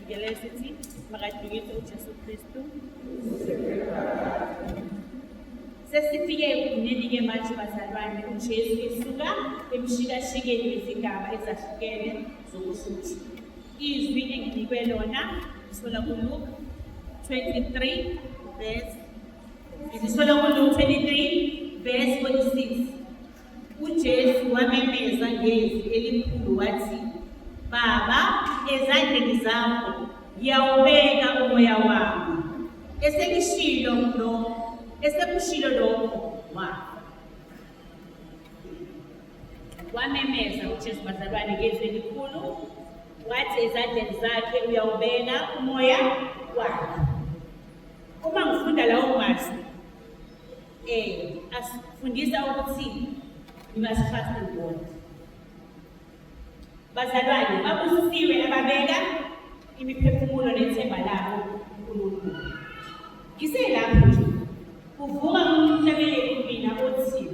sigelele sithi makadukise uJesu Kristu. Sesifike ekugcineni-ke manje bazalwane, uJesu esuka emshikashikeni wezigaba ezahlukene zokushusha. Izwi enginikwe lona lisola kuLuke 23 verse 46. uJesu wamemeza ngezwi elikhulu wathi, Baba, ezandleni zakho ngiyawubeka umoya wami. Esekushilo lokho wafa. Wamemeza uJesu bazalwane ngezwi elikhulu wathi ezandleni zakhe uyawubeka umoya wakhe. Uma ngifunda lawo mazwi asifundisa ukuthi we must trust in God. Bazalwane, babusisiwe ababeka imiphefumulo nethemba labo kuNkulunkulu. Ngiselapho nje kuvuka umhlabeleli mina othi,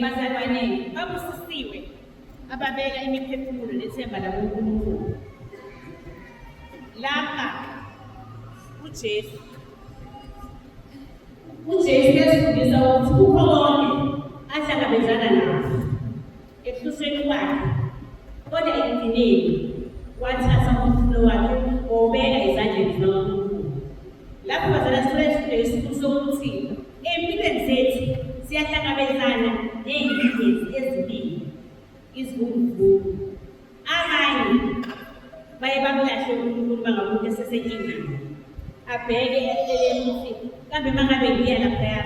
bazalwane, babusisiwe ababeka imiphefumulo nethemba labo kuNkulunkulu. Lapha uJesu uyasifundisa ukuthi kukho konke ahlangabezana nakho ekuhlusweni kwakhe, kodwa ekugcineni wathatha umhlulo wakhe wawubeka ezandleni zikaNkulunkulu. Lapho bazalwane sifundiswa isifundo sokuthi empilweni zethu siyahlangabezana ney'ngcindezi ezibili, izivunguvungu. Abanye baye bamlahle uNkulunkulu bangamuntu esesenkingeni, abheke ehleleni ukuthi kambe uma ngabe ngiya laphaya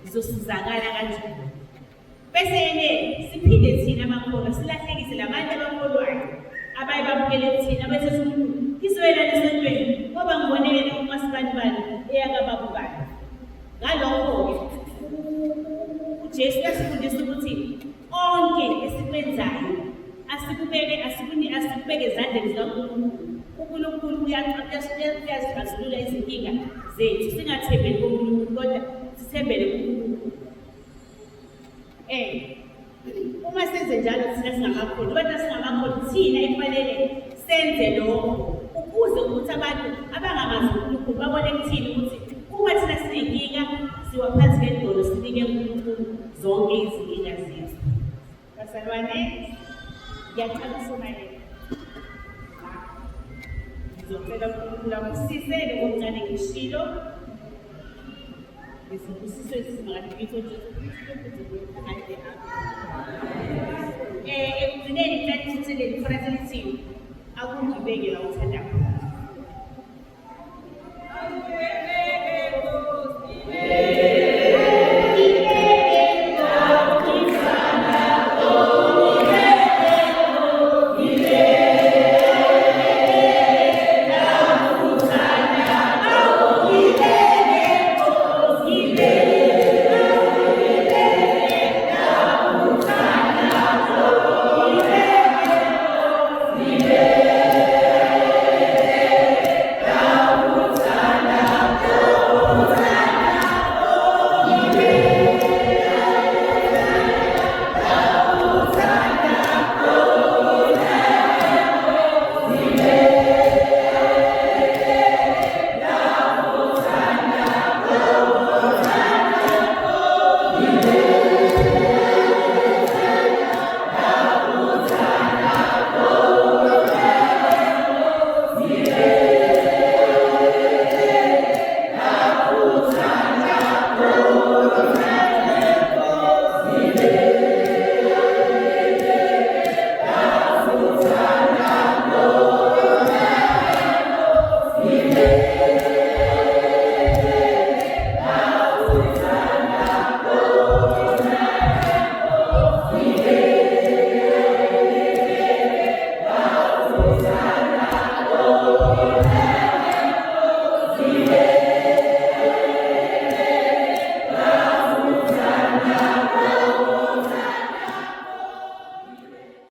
ngizosizakala kanjani. Bese-ke siphinde thina amakholwa silahlekise la bantu abakholwayo abaye bamukele kuthina bese sithi ngizoyelana esontweni ngoba ngiboneke umasibani eyakababukani. Ngalokho-ke uJesu uyasifundisa ukuthi konke esikwenzayo asikubeke ezandleni zikaNkulunkulu. uNkulunkulu uyasixazulula izinkinga zethu, singathembeli kuNkulunkulu kodwa sithembele kuNkulunkulu. Uma senze njalo thina singamakholwa, abantu singamakholwa thina ekufanele senze lokho ukuze ukuthi abantu abangamazi uNkulunkulu babone kuthina ukuthi uma thina sinenkinga siwaphansi kwedolo sinike uNkulunkulu zonke izinkinga zethu. Bazalwane, ngiyacela ukusomayela. Ngizocela uNkulunkulu akusisele okuncane ngishilo. Izibusiso ezisingakanibitho Jesu Kristu futhi kuyophakade apha. Ekugcineni ngicela ukuthi leli khona selithiwe akungibeke la uthanda khona.